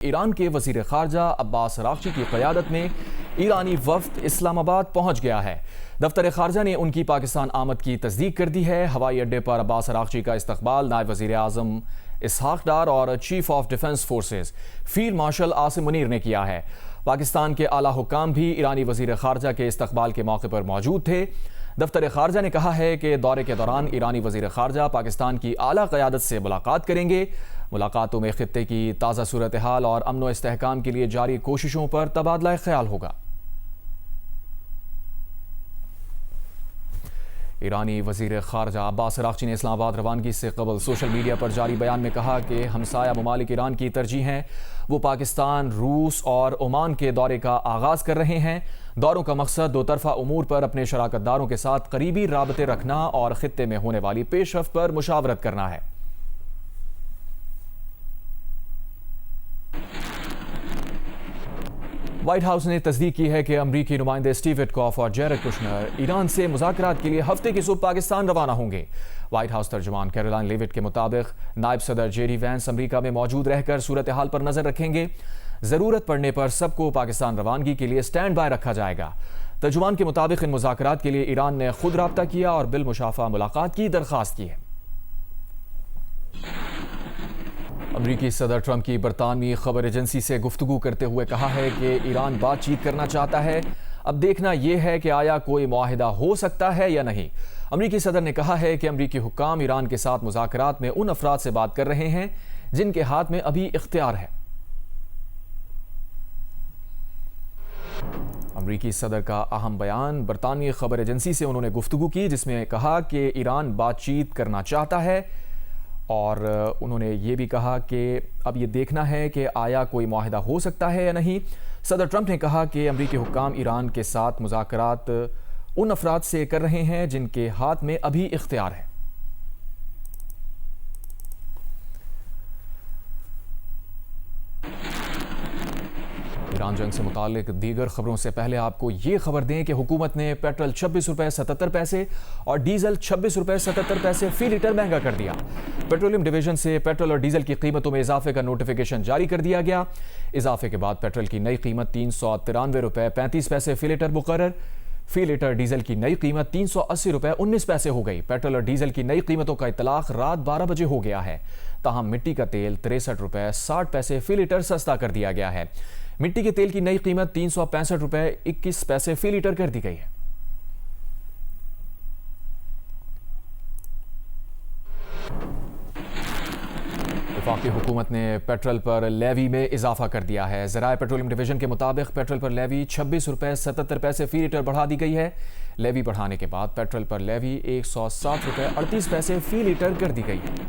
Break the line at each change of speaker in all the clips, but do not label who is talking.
Iran के वजीर खारजा Abbas Araghchi की क़यादत में ईरानी वफ़द इस्लामाबाद पहुंच गया है। दफ्तर खारजा ने उनकी पाकिस्तान आमद की तस्दीक कर दी है। हवाई अड्डे पर अब्बास अरागची का इस्तकबाल नायब वज़ीर आज़म इसहाक डार और chief of defence forces field marshal Asim Munir ने किया है। पाकिस्तान के आला हुक्काम भी ईरानी वज़ीर खारजा के इस्तकबाल के मौके पर मौजूद थे। दफ्तर खारजा ने कहा है कि दौरे के दौरान ईरानी वज़ीर खारजा पाकिस्तान की आला क़यादत से मुलाकात करेंगे। मुलाकातों में खित्ते की ताज़ा सूरत हाल और अमन व इस्तेहकाम के लिए जारी कोशिशों पर तबादला ख्याल होगा। ईरानी वज़ीर खारजा अब्बास अरागची ने इस्लामाबाद रवानगी से कबल सोशल मीडिया पर जारी बयान में कहा कि हमसाया ममालिक ईरान की तरजीह हैं। वो पाकिस्तान, रूस और ओमान के दौरे का आगाज़ कर रहे हैं। दौरों का मकसद दो तरफ़ा उमूर पर अपने शराकतदारों के साथ करीबी राबते रखना और खित्ते में होने वाली पेशरफ्त पर मुशावरत करना है। व्हाइट हाउस ने तस्दीक की है कि अमरीकी नुमाइंदे स्टीव विटकॉफ और जेरेड कुशनर ईरान से मुज़ाकरात के लिए हफ्ते की सुबह पाकिस्तान रवाना होंगे। व्हाइट हाउस तर्जुमान कैरोलाइन लेविट के मुताबिक नायब सदर जेडी वैंस अमरीका में मौजूद रहकर सूरत हाल पर नजर रखेंगे। ज़रूरत पड़ने पर सबको पाकिस्तान रवानगी के लिए स्टैंड बाय रखा जाएगा। तर्जुमान के मुताबिक इन मुज़ाकरात के लिए ईरान ने खुद राब्ता किया और बिलमुशाफा मुलाकात की दरख्वास्त की है। अमरीकी सदर ट्रंप की बरतानवी खबर एजेंसी से गुफ्तगू करते हुए कहा है कि ईरान बातचीत करना चाहता है। अब देखना यह है कि आया कोई मुआहिदा हो सकता है या नहीं। अमरीकी सदर ने कहा है कि अमरीकी हुक्काम ईरान के साथ मुज़ाकरात में उन अफराद से बात कर रहे हैं जिनके हाथ में अभी इख्तियार है। अमरीकी सदर का अहम बयान बरतानवी खबर एजेंसी से उन्होंने गुफ्तगू की, जिसमें कहा कि ईरान बातचीत करना चाहता है और उन्होंने ये भी कहा कि अब ये देखना है कि आया कोई मुआहिदा हो सकता है या नहीं। सदर ट्रंप ने कहा कि अमरीकी हुक्काम ईरान के साथ मुज़ाकरात उन अफराद से कर रहे हैं जिनके हाथ में अभी इख्तियार है। ईरान जंग से मुतालिक दीगर खबरों से पहले आपको ये खबर दें कि हुकूमत ने पेट्रोल 26 रुपये 77 पैसे और डीजल 26 रुपये 77 पैसे फी लीटर महंगा कर दिया। पेट्रोलियम डिवीजन से पेट्रोल और डीजल की कीमतों में इजाफे का नोटिफिकेशन जारी कर दिया गया। इजाफे के बाद पेट्रोल की नई कीमत 393 रुपये 35 पैसे फी लीटर मुकर्रर। फी लीटर डीजल की नई कीमत 380 रुपये 19 पैसे हो गई। पेट्रोल और डीजल की नई कीमतों का इतलाक रात 12 बजे हो गया है। ताहम मिट्टी का तेल 63 रुपये 60 पैसे फी लीटर सस्ता कर दिया गया है। मिट्टी के तेल की नई कीमत 365 रुपये 21 पैसे फी लीटर कर दी गई है। वफाकी हुकूमत ने पेट्रोल पर लेवी में इजाफा कर दिया है। ज़राए पेट्रोलियम डिवीजन के मुताबिक पेट्रोल पर लेवी 26 रुपये 77 पैसे फी लीटर बढ़ा दी गई है। लेवी बढ़ाने के बाद पेट्रोल पर लेवी 107 रुपये 38 पैसे फी लीटर कर दी गई है।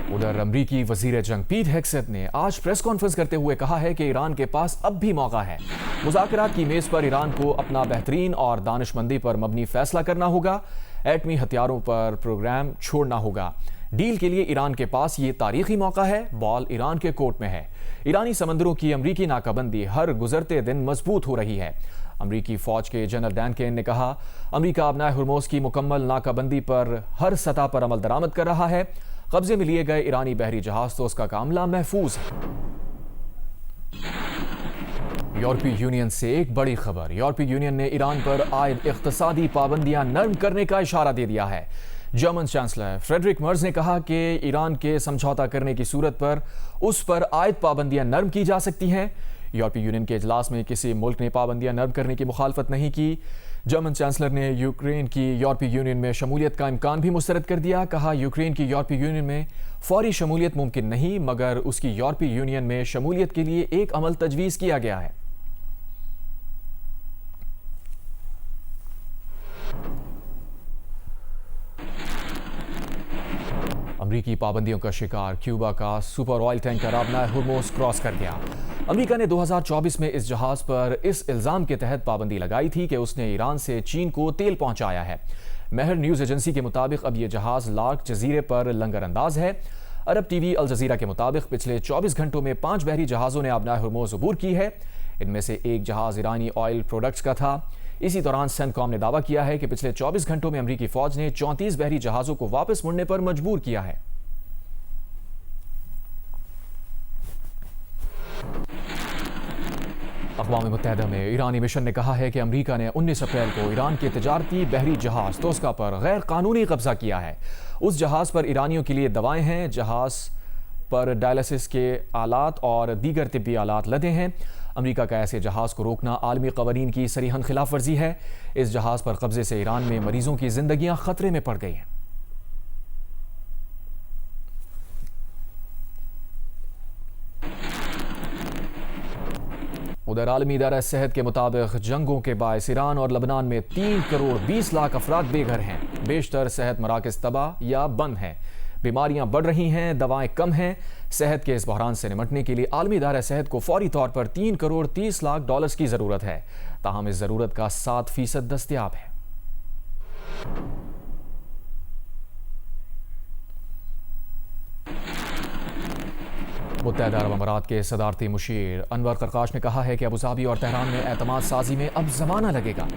उधर अमरीकी वजीर जंग पीट हेग्सेथ ने आज प्रेस कॉन्फ्रेंस करते हुए कहा है कि ईरान के पास अब भी मौका है। मुज़ाकरात की मेज पर ईरान को अपना बेहतरीन और दानिशमंदी पर मबनी फैसला करना होगा। एटमी हथियारों पर प्रोग्राम छोड़ना होगा। डील के लिए ईरान के पास ये तारीखी मौका है। बॉल ईरान के कोर्ट में है। ईरानी समंदरों की अमरीकी नाकाबंदी हर गुजरते दिन मजबूत हो रही है। अमरीकी फौज के जनरल डैन केन ने कहा, अमरीका अपना हुर्मुज़ की मुकम्मल नाकाबंदी पर हर सतह पर अमल दरामद कर रहा है। कब्जे में लिए गए ईरानी बहरी जहाज तो उसका कामला महफूज है। यूरोपीय यूनियन से एक बड़ी खबर। यूरोपीय यूनियन ने ईरान पर आयद इख्तिसादी पाबंदियां नरम करने का इशारा दे दिया है। जर्मन चांसलर फ्रेडरिक मर्ज ने कहा कि ईरान के समझौता करने की सूरत पर उस पर आयद पाबंदियां नरम की जा सकती हैं। यूरोपीय यूनियन के इजलास में किसी मुल्क ने पाबंदियां नरम करने की मुखालफत नहीं की। जर्मन चांसलर ने यूक्रेन की यूरोपीय यूनियन में शमूलियत का इम्कान भी मुस्तरद कर दिया। कहा, यूक्रेन की यूरोपीय यूनियन में फौरी शमूलियत मुमकिन नहीं, मगर उसकी यूरोपीय यूनियन में शमूलियत के लिए एक अमल तजवीज़ किया गया है। अमरीकी पाबंदियों का शिकार क्यूबा का सुपर ऑयल टैंकर अपना हुर्मुज़ क्रॉस कर गया। अमेरिका ने 2024 में इस जहाज पर इस इल्ज़ाम के तहत पाबंदी लगाई थी कि उसने ईरान से चीन को तेल पहुंचाया है। महर न्यूज़ एजेंसी के मुताबिक अब यह जहाज लार्क जजीरे पर लंगर अंदाज है। अरब टीवी अल जजीरा के मुताबिक पिछले 24 घंटों में 5 बहरी जहाज़ों ने अपना हुर्मुज़ अबूर की है। इनमें से एक जहाज़ ईरानी ऑयल प्रोडक्ट्स का था। इसी दौरान सेंटकॉम ने दावा किया है कि पिछले 24 घंटों में अमेरिकी फौज ने 34 बहरी जहाजों को वापस मुड़ने पर मजबूर किया है। अक़वाम मुत्तहिदा में ईरानी मिशन ने कहा है कि अमेरिका ने 19 अप्रैल को ईरान के तिजारती बहरी जहाज तोस्का पर गैर कानूनी कब्जा किया है। उस जहाज पर ईरानियों के लिए दवाएं हैं, जहाज पर डायलिसिस के आलात और दीगर तिब्बी आलात लदे हैं। अमेरिका का ऐसे जहाज को रोकना आलमी कवानीन की सरीहन खिलाफ वर्जी है। इस जहाज पर कब्जे से ईरान में मरीजों की जिंदगियां खतरे में पड़ गई हैं। उधर आलमी इदारा सेहत के मुताबिक जंगों के बायस ईरान और लबनान में 3 करोड़ 20 लाख अफराद बेघर हैं। बेशतर सेहत मराकज़ तबाह या बंद हैं। बीमारियां बढ़ रही हैं, दवाएं कम हैं। सेहत के इस बहरान से निपटने के लिए आलमी इदारा सेहत को फौरी तौर पर 3 करोड़ 30 लाख डॉलर्स की ज़रूरत है। ताहम इस ज़रूरत का 7% दस्तयाब है। मुत्तहिदा अरब अमारात के सदारती मुशीर अनवर करकाश ने कहा है कि अबूधाबी और तेहरान में एतमाद साजी में अब ज़माना लगेगा।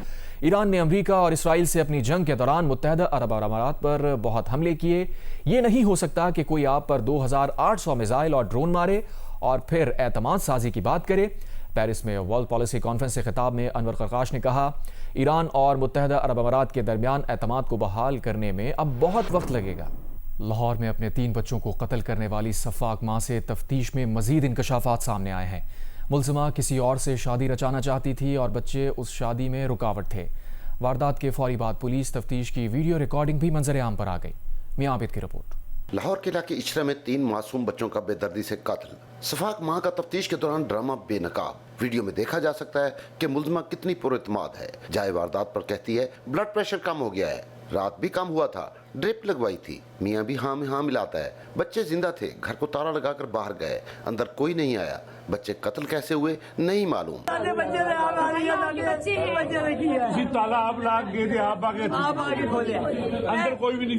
ईरान ने अमेरिका और इसराइल से अपनी जंग के दौरान मुत्तहिदा अरब अमारात पर बहुत हमले किए। ये नहीं हो सकता कि कोई आप पर 2800 मिसाइल और ड्रोन मारे और फिर एतमाद साजी की बात करे। पेरिस में वर्ल्ड पॉलिसी कॉन्फ्रेंस के खिताब में अनवर करकाश ने कहा, ईरान और मुत्तहिदा अरब अमारात के दरमियान एतमाद को बहाल करने में अब बहुत वक्त लगेगा। लाहौर में अपने 3 बच्चों को कत्ल करने वाली सफ़ाक मां से तफ्तीश में मजीद इंकशाफात सामने आए हैं। मुल्ज़िमा किसी और से शादी रचाना चाहती थी और बच्चे उस शादी में रुकावट थे। वारदात के फौरी बाद पुलिस तफ्तीश की वीडियो रिकॉर्डिंग भी मंजर आम पर आ गई। मियां आबिद की रिपोर्ट।
लाहौर के इलाके इशरा में 3 मासूम बच्चों का बेदर्दी से कत्ल। सफ़ाक मां का तफ्तीश के दौरान ड्रामा बेनकाब। वीडियो में देखा जा सकता है कि मुल्ज़िमा कितनी पुरइत्माद है। जाए वारदात पर कहती है ब्लड प्रेशर कम हो गया है, रात भी कम हुआ था, ड्रिप लगवाई थी। मियाँ भी हाँ में हाँ मिलाता है। बच्चे जिंदा थे, घर को ताला लगाकर बाहर गए, अंदर कोई नहीं आया। बच्चे कत्ल कैसे हुए नहीं मालूम।
ताला आप लाग गए थे, आप आगे खोले, अंदर कोई भी नहीं,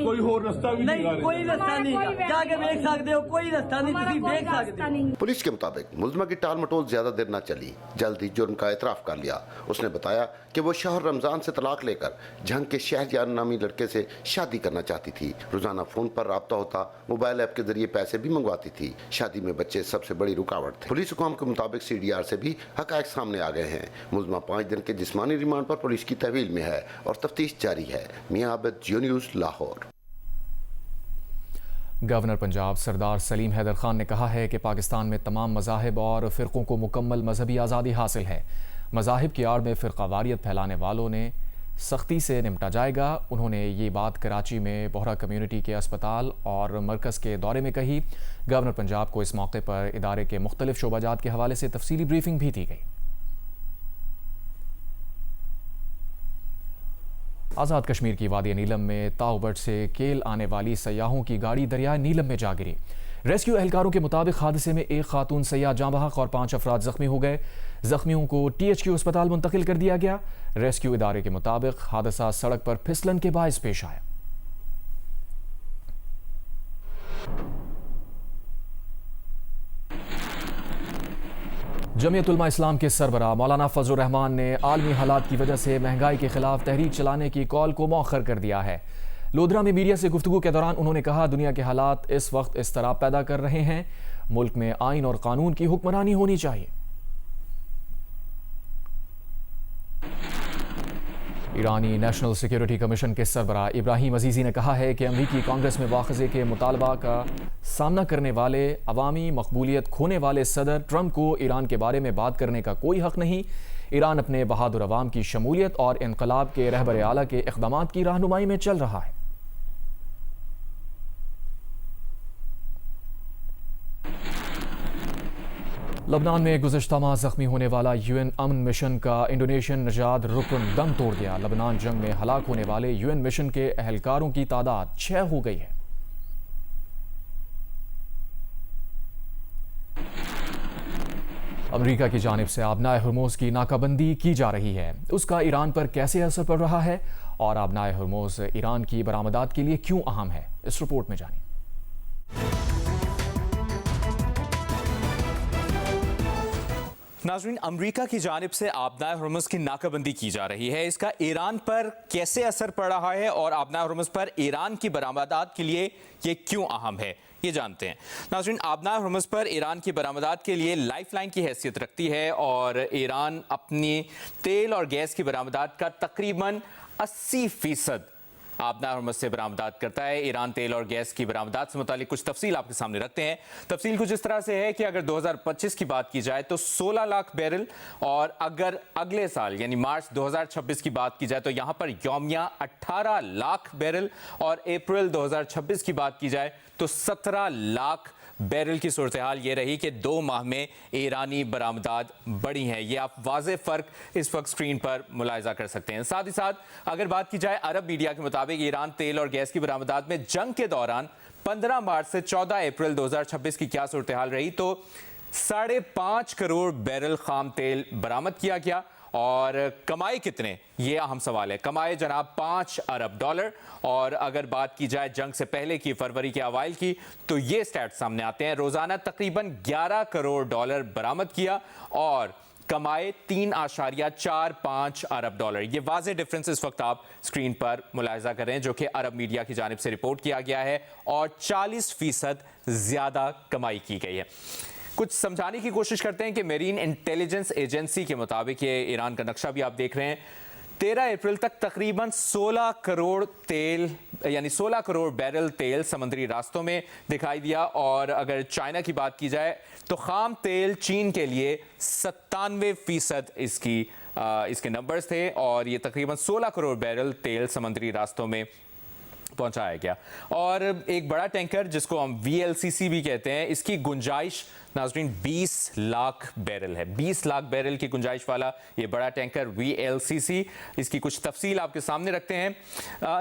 कोई और रास्ता भी नहीं, कोई रास्ता नहीं, जाके देख सकते हो, कोई रास्ता नहीं, देख सकते हो।
पुलिस के मुताबिक मुल्ज़िमा की टाल मटोल ज्यादा देर न चली, जल्द ही जुर्म का एतराफ कर लिया। उसने बताया कि वो शहर रमजान से तलाक लेकर झंग के शहरयार नामी लड़के से शादी करना चाहती थी। रोजाना फोन पर राब्ता होता, मोबाइल ऐप के जरिए पैसे भी मंगवाती थी। शादी में बच्चे सबसे बड़ी रुकावट थे। पुलिस हुकाम के मुताबिक CDR से भी हक़ाइक़ सामने आ गए हैं। मुल्ज़िमा 5 दिन के जिस्मानी रिमांड पर पुलिस की तहवील में है और तफ्तीश जारी है। मियां आबिद, जियो न्यूज़, लाहौर।
गवर्नर पंजाब सरदार सलीम हैदर खान ने कहा है कि पाकिस्तान में तमाम मज़ाहिब और फ़िरक़ों को मुकम्मल मजहबी आज़ादी हासिल है। मज़ाहिब की आड़ में फ़िरक़ावारियत फैलाने वालों ने सख्ती से निपटा जाएगा। उन्होंने ये बात कराची में बोहरा कम्युनिटी के अस्पताल और मरकज़ के दौरे में कही। गवर्नर पंजाब को इस मौके पर इदारे के मुख्तलिफ शोबाजात के हवाले से तफसीली ब्रीफिंग भी दी गई। आज़ाद कश्मीर की वादी नीलम में ताउबट से केल आने वाली सयाहों की गाड़ी दरियाए नीलम में जा गिरी। रेस्क्यू एहलकारों के मुताबिक हादसे में एक खातून सयाह जाँ बहक और 5 अफराद जख्मी हो गए। जख्मियों को THQ अस्पताल मुंतकिल कर दिया गया। रेस्क्यू इदारे के मुताबिक हादसा सड़क पर फिसलन के बायस पेश आया। जमीयत उलमा इस्लाम के सरबराह मौलाना फजलुर रहमान ने आलमी हालात की वजह से महंगाई के खिलाफ तहरीक चलाने की कॉल को मौखर कर दिया है। लोधरा में मीडिया से गुफ्तगू के दौरान उन्होंने कहा, दुनिया के हालात इस वक्त इस तरह पैदा कर रहे हैं, मुल्क में आइन और कानून की हुक्मरानी होनी चाहिए। ईरानी नेशनल सिक्योरिटी कमीशन के सरबराह इब्राहिम अजीज़ी ने कहा है कि अमरीकी कांग्रेस में वाख़ज़े के मुतालबा का सामना करने वाले अवामी मकबूलियत खोने वाले सदर ट्रंप को ईरान के बारे में बात करने का कोई हक़ नहीं। ईरान अपने बहादुर अवाम की शमूलियत और इनकलाब के रहबर आला के इक़दामात की रहनुमाई में चल रहा है। लबनान में गुज़श्ता माह जख्मी होने वाला UN अमन मिशन का इंडोनेशियन नजाद रुकन दम तोड़ दिया। लबनान जंग में हलाक होने वाले UN मिशन के एहलकारों की तादाद 6 हो गई है। अमेरिका की जानिब से आबनाए हुर्मुज़ की नाकाबंदी की जा रही है। उसका ईरान पर कैसे असर पड़ रहा है और आबनाए हुर्मुज़ ईरान की बरामदात के लिए क्यों अहम है, इस रिपोर्ट में जानिए।
नाज़रीन, अमरीका की जानिब से आबनाए हुर्मुज़ की नाकाबंदी की जा रही है। इसका ईरान पर कैसे असर पड़ रहा है और आबनाए हुर्मुज़ पर ईरान की बरामदात के लिए ये क्यों अहम है, ये जानते हैं। नाज़रीन, आबनाए हुर्मुज़ पर ईरान की बरामदात के लिए लाइफलाइन की हैसियत रखती है और ईरान अपनी तेल और गैस की बरामदात का तकरीबन 80% आबनाए हुर्मुज़ से बरामदात करता है। ईरान तेल और गैस की बरामदात से मुतालिक कुछ तफसील आपके सामने रखते हैं। तफसील कुछ इस तरह से है कि अगर 2025 की बात की जाए तो 16 लाख बैरल, और अगर अगले साल यानी मार्च 2026 की बात की जाए तो यहाँ पर यौमिया 18 लाख बैरल, और अप्रैल 2026 की बात की जाए तो 17 लाख बैरल की सूरत हाल ये रही कि 2 माह में ईरानी बरामदात बढ़ी हैं। ये आप वाज़े फ़र्क इस वक्त स्क्रीन पर मुलाहिज़ा कर सकते हैं। साथ ही साथ अगर बात की जाए अरब मीडिया के मुताबिक ईरान तेल और गैस की बरामदात में जंग के दौरान 15 मार्च से 14 अप्रैल 2026 की क्या सूरत हाल रही, तो 5.5 करोड़ बैरल खाम तेल बरामद किया गया। और कमाए कितने, ये अहम सवाल है। कमाए जनाब $5 अरब, और अगर बात की जाए जंग से पहले की फरवरी के अवाइल की तो ये स्टैट्स सामने आते हैं। रोजाना तकरीबन $11 करोड़ बरामद किया और कमाए $3.45 अरब। ये वाज़े डिफरेंस इस वक्त आप स्क्रीन पर मुलाहिज़ा कर रहे हैं, जो कि अरब मीडिया की जानिब से रिपोर्ट किया गया है, और 40% ज्यादा कमाई की गई है। कुछ समझाने की कोशिश करते हैं कि मेरीन इंटेलिजेंस एजेंसी के मुताबिक, ये ईरान का नक्शा भी आप देख रहे हैं, 13 अप्रैल तक तकरीबन 16 करोड़ तेल यानी 16 करोड़ बैरल तेल समुद्री रास्तों में दिखाई दिया। और अगर चाइना की बात की जाए तो खाम तेल चीन के लिए 97% इसके नंबर्स थे, और ये तकरीबन 16 करोड़ बैरल तेल समुद्री रास्तों में पहुंचाया गया। और एक बड़ा टैंकर जिसको हम VLCC भी कहते हैं, इसकी गुंजाइश नाज़रीन 20 लाख बैरल है। 20 लाख बैरल की गुंजाइश वाला ये बड़ा टैंकर VLCC, इसकी कुछ तफसील आपके सामने रखते हैं।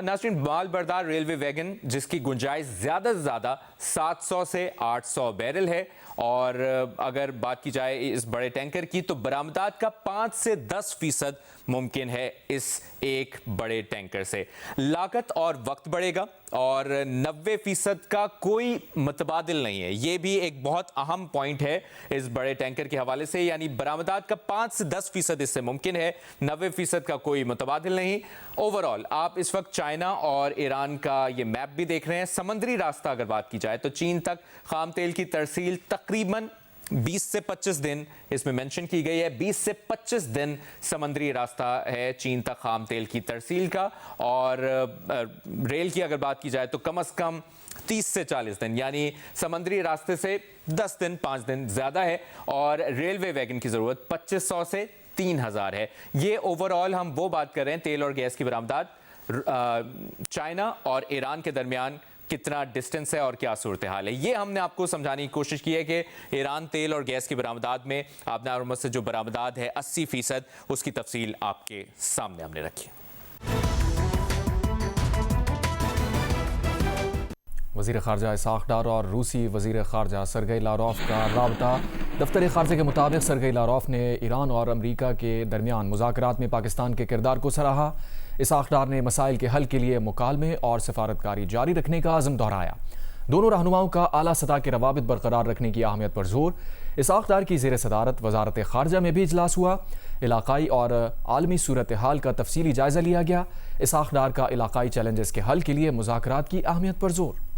नाज़रीन, माल बरदार रेलवे वैगन जिसकी गुंजाइश ज़्यादा से ज़्यादा 700 से 800 बैरल है, और अगर बात की जाए इस बड़े टैंकर की तो बरामदात का 5 से 10% मुमकिन है इस एक बड़े टैंकर से। लागत और वक्त बढ़ेगा, और 90% का कोई मुतबादिल नहीं है। ये भी एक बहुत अहम पॉइंट है इस बड़े टैंकर के हवाले से, यानी बरामदात का 5 से 10% इससे मुमकिन है, 90% का कोई मुतबादिल नहीं। ओवरऑल आप इस वक्त चाइना और ईरान का ये मैप भी देख रहे हैं। समुद्री रास्ता अगर बात की जाए तो चीन तक खाम तेल की तरसील तकरीबन 20 से 25 दिन इसमें मेंशन की गई है। 20 से 25 दिन समुद्री रास्ता है चीन तक खाम तेल की तरसील का, और रेल की अगर बात की जाए तो कम से कम 30 से 40 दिन, यानी समुद्री रास्ते से 10 दिन 5 दिन ज़्यादा है, और रेलवे वैगन की ज़रूरत 2500 से 3000 है। ये ओवरऑल हम वो बात कर रहे हैं तेल और गैस की बरामदात चाइना और ईरान के दरमियान कितना डिस्टेंस है और क्या सूरत हाल है। ये हमने आपको समझाने की कोशिश की है कि ईरान तेल और गैस की बरामदात में आबनाए हुर्मुज़ से जो बरामदात है 80%, उसकी तफसील आपके सामने हमने रखी है।
वज़ीर ख़ारजा इसाक़ डार और रूसी वज़ीर ख़ारजा सरगई लारोफ का राबता। दफ्तर ख़ारजा के मुताबिक सरगई लारोफ ने ईरान और अमरीका के दरमियान मुज़ाकरात में पाकिस्तान के किरदार को सराहा। इसाक़ डार ने मसाइल के हल के लिए मुकालमे और सफारतकारी जारी रखने का आज़म दोहराया। दोनों रहनुमाओं का आला सतह के रवाबित बरकरार रखने की अहमियत पर जोर। इसाक़ डार की ज़ेर सदारत वज़ारत ख़ारजा में भी इजलास हुआ। इलाकाई और आलमी सूरत हाल का तफसीली जायज़ा लिया गया। इसाक़ डार का इलाकाई चैलेंजेस के हल के लिए मुज़ाकरात की अहमियत पर जोर।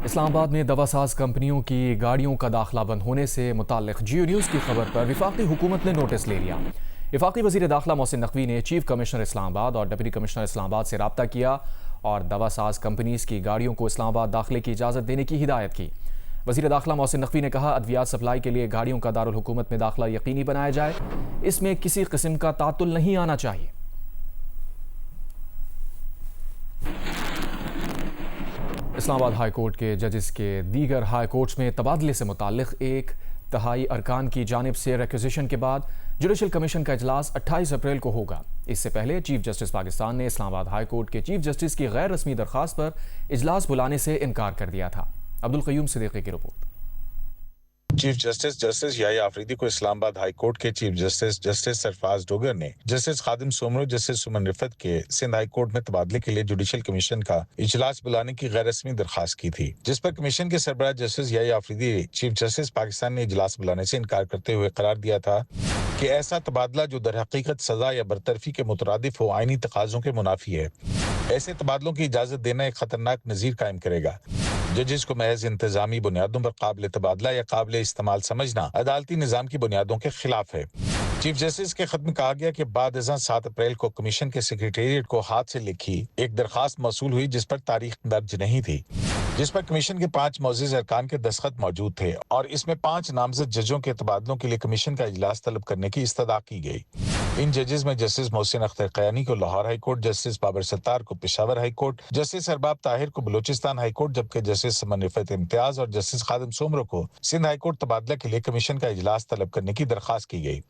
इस्लामाबाद में दवासाज कंपनियों की गाड़ियों का दाखिला बंद होने से मुताल्लिक़ जियो न्यूज़ की खबर पर वफाकी हुकूमत ने नोटिस ले लिया। वफाकी वज़ीर दाखिला मोहसिन नकवी ने चीफ कमिश्नर इस्लामाबाद और डिप्टी कमिश्नर इस्लामाबाद से रब्ता किया और दवासाज कंपनीज की गाड़ियों को इस्लामाबाद दाखिले की इजाज़त देने की हिदायत की। वज़ीर दाखिला मोहसिन नकवी ने कहा, अद्वियात सप्लाई के लिए गाड़ियों का दारुल हुकूमत में दाखिला यकीनी बनाया जाए, इसमें किसी किस्म का तातुल नहीं आना चाहिए। इस्लामाबाद हाई कोर्ट के जजेस के दीगर हाई कोर्ट्स में तबादले से मुताल्लिक़ 1/3 अरकान की जानिब से रिक्विजिशन के बाद जुडिशल कमीशन का इजलास 28 अप्रैल को होगा। इससे पहले चीफ जस्टिस पाकिस्तान ने इस्लामाबाद हाई कोर्ट के चीफ जस्टिस की गैर रस्मी दरख्वास्त पर इजलास बुलाने से इनकार कर दिया था। अब्दुल क़य्यूम सिद्दीकी की report.
Chief justice justice Yahya Afridi को इस्लामाबाद हाई कोर्ट के chief justice justice Sarfaraz Dogar ने जस्टिस खादिम सोमरो जस्टिस सुमन रिफत के सिंध हाई कोर्ट में तबादले के लिए जुडिशल कमीशन का इजलास बुलाने की गैर रस्मी दरखास्त की थी, जिस पर कमीशन के सरबराह जस्टिस याह्या आफरीदी ने चीफ जस्टिस पाकिस्तान ने इजलास बुलाने से इनकार करते हुए करार दिया था कि ऐसा तबादला जो दर हकीकत सजा या बरतरफी के मुतरादिफ हो आईनी तकाजों के मुनाफी है। ऐसे तबादलों की इजाजत देना एक खतरनाक नजीर कायम करेगा। जजेस को महज इंतजामी बुनियादों पर काबिल तबादला या काबिल इस्तेमाल समझना अदालती निजाम की बुनियादों के खिलाफ है। चीफ जस्टिस के खत में कहा गया कि बाद अज़ां 7 अप्रैल को कमीशन के सेक्रेटेरिएट को हाथ से लिखी एक दरखास्त मौसूल हुई जिस पर तारीख दर्ज नहीं थी, जिस पर कमीशन के 5 मोअज़्ज़िज़ अरकान के दस्तखत मौजूद थे और इसमें 5 नामजद जजों के तबादलों के लिए कमीशन का इजलास तलब करने की इस्तदा की गई। इन जजेस में जस्टिस मोहसिन अख्तर क़यानी को Lahore high court, justice Babar Sattar को Peshawar high court, justice Arbab Tahir को बलूचिस्तान हाई कोर्ट, जबकि जस्टिस समन रिफत इम्तियाज और जस्टिस खादिम सोमरो को सिंध हाई कोर्ट तबादला के लिए कमीशन का इजलास तलब करने की दरखास्त की गई।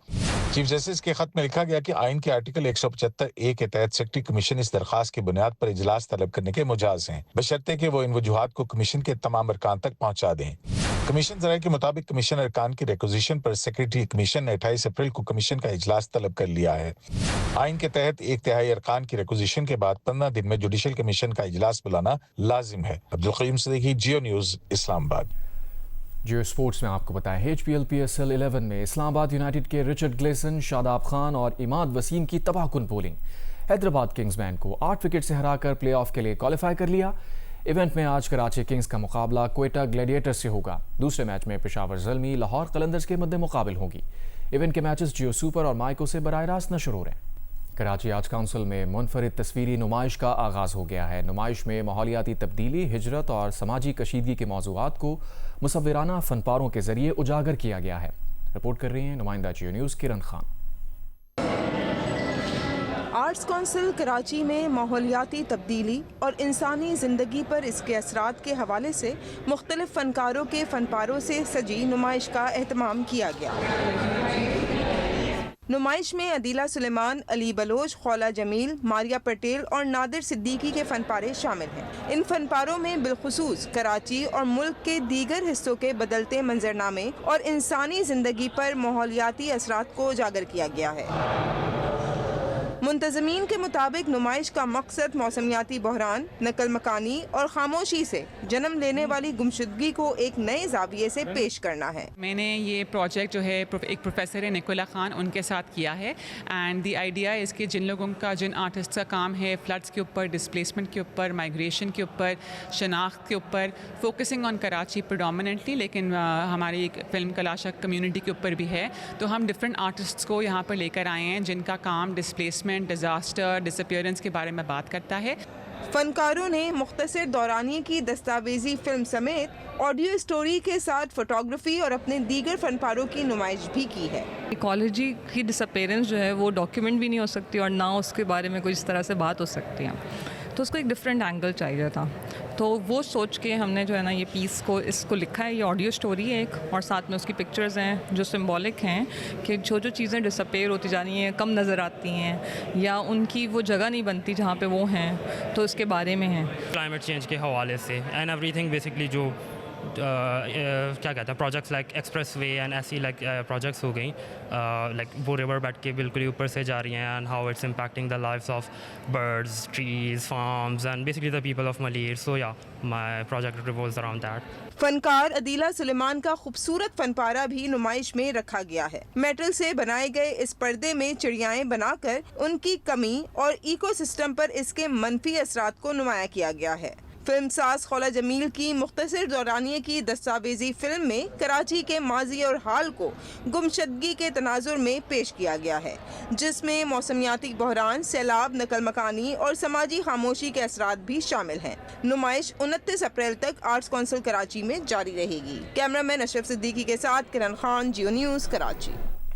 चीफ जस्टिस के खत में लिखा गया कि आइन के आर्टिकल 175A के तहत सेक्रेटरी कमीशन इस दरखास्त की बुनियाद पर इजलास तलब करने के मुजाज हैं, बशर्ते कि वो इन वजूहात को कमीशन के तमाम अरकान तक पहुंचा दें। कमीशन ज़राए के मुताबिक कमीशन अरकान की रिक्वेजिशन पर सेक्रेटरी कमीशन ने 28 अप्रैल को कमीशन का इजलास तलब कर लिया है। आइन के तहत 1/3 अरकान की रिक्वेजिशन के बाद 15 दिन में जुडिशल कमीशन का इजलास बुलाना लाजिम है। अब्दुल क़य्यूम सिद्दीकी, जियो न्यूज़, इस्लामाबाद।
जियो स्पोर्ट्स में आपको बताएं, HPL PSL 11 में इस्लामाबाद यूनाइटेड के रिचर्ड ग्लेसन, शादाब खान और इमाद वसीम की तबाहकुन बॉलिंग। हैदराबाद किंग्समैन को 8 विकेट से हराकर प्लेऑफ के लिए क्वालिफाई कर लिया। इवेंट में आज कराची किंग्स का मुकाबला क्वेटा ग्लैडिएटर्स से होगा। दूसरे मैच में पेशावर ज़ल्मी लाहौर कलंदर्स के मद्दे मुकाबिल होगी। इवेंट के मैचेस जियो सुपर और माइको से बराह रास्त नशर हो रहे हैं। कराची आर्ट्स काउंसिल में मुनफरिद तस्वीरी नुमाइश का आगाज़ हो गया है। नुमाइश में माहौलियाती तब्दीली, हिजरत और समाजी कशीदगी के मौज़ूआत को मुसव्विराना फनपारों के जरिए उजागर किया गया है। रिपोर्ट कर रही हैं नुमाइंदा जियो न्यूज़ किरण खान।
आर्ट्स काउंसिल कराची में माहौलियाती तब्दीली और इंसानी ज़िंदगी पर इसके असरात के हवाले से मुख्तलिफ फ़नकारों के फ़नपारों से सजी नुमाइश का एहतमाम किया गया। नुमाइश में अदीला सुलेमान, अली बलोच, खौला जमील, मारिया पटेल और नादिर सिद्दीकी के फ़नपारे शामिल हैं। इन फ़नपारों में बिलखुसूस कराची और मुल्क के दीगर हिस्सों के बदलते मंजरनामे और इंसानी ज़िंदगी पर माहौलियाती असरात को उजागर किया गया है। मुंतज़मीन के मुताबिक नुमाइश का मकसद मौसमियाती बहरान, नकल मकानी और खामोशी से जन्म लेने वाली गुमशुदगी को एक नए ज़ाविये से पेश करना है।
मैंने ये प्रोजेक्ट जो है एक प्रोफेसर है निकोला खान, उनके साथ किया है। एंड द आइडिया है इसके जिन लोगों का, जिन आर्टिस्ट का काम है फ्लड्स के ऊपर, डिस्प्लेसमेंट के ऊपर, माइग्रेशन के ऊपर, शनाख्त के ऊपर, फोकसिंग ऑन कराची प्रेडोमिनेंटली, लेकिन हमारी एक फिल्म कलाशा कम्युनिटी के ऊपर भी है। तो हम डिफरेंट आर्टिस्ट्स को यहाँ पर लेकर आए हैं जिनका काम डिस्प्लेसमेंट, डिजास्टर, डिसअपीयरेंस के बारे में बात करता है।
फनकारों ने मुख्तसर दौरानिए की दस्तावेजी फिल्म समेत ऑडियो स्टोरी के साथ फोटोग्राफी और अपने दीगर फनपारों की नुमाइश भी की है।
इकोलॉजी की डिसअपीयरेंस जो है वो डॉक्यूमेंट भी नहीं हो सकती और ना उसके बारे में कोई इस तरह से बात हो सकती है, तो उसको एक डिफरेंट एंगल चाहिए था। तो वो सोच के हमने जो है ना ये पीस को इसको लिखा है। ये ऑडियो स्टोरी है एक, और साथ में उसकी पिक्चर्स हैं जो सिंबॉलिक हैं कि जो चीज़ें डिसअपीयर होती जा रही हैं, कम नज़र आती हैं या उनकी वो जगह नहीं बनती जहाँ पे वो हैं, तो इसके बारे में है।
क्लाइमेट चेंज के हवाले से एंड एवरीथिंग बेसिकली जो क्या कहते हैं projects like express way and ऐसी लाइक प्रोजेक्ट्स हो गई लाइक वो रिवर बेड के बिल्कुल ऊपर से जा रही हैं and how it's impacting the lives of birds, trees, farms and basically the people of Malir. So yeah my project revolves around that.
फनकार अदीला सुलेमान का खूबसूरत फनपारा भी नुमाइश में रखा गया है। मेटल से बनाए गए इस पर्दे में चिड़ियाएं बनाकर उनकी कमी और इकोसिस्टम पर इसके मनफी असरात को नुमाया किया गया है। फिल्म साज खौला जमील की मुख्तसर दौरानिए की दस्तावेजी फिल्म में कराची के माजी और हाल को गुमशदगी के तनाजुर में पेश किया गया है, जिसमें मौसमियाती बहरान, सैलाब, नकल मकानी और समाजी खामोशी के असरात भी शामिल हैं। नुमाइश 29 अप्रैल तक आर्ट्स काउंसिल कराची में जारी रहेगी। कैमरामैन अशरफ सिद्दीकी के साथ किरण खान, जियो न्यूज़, कराची।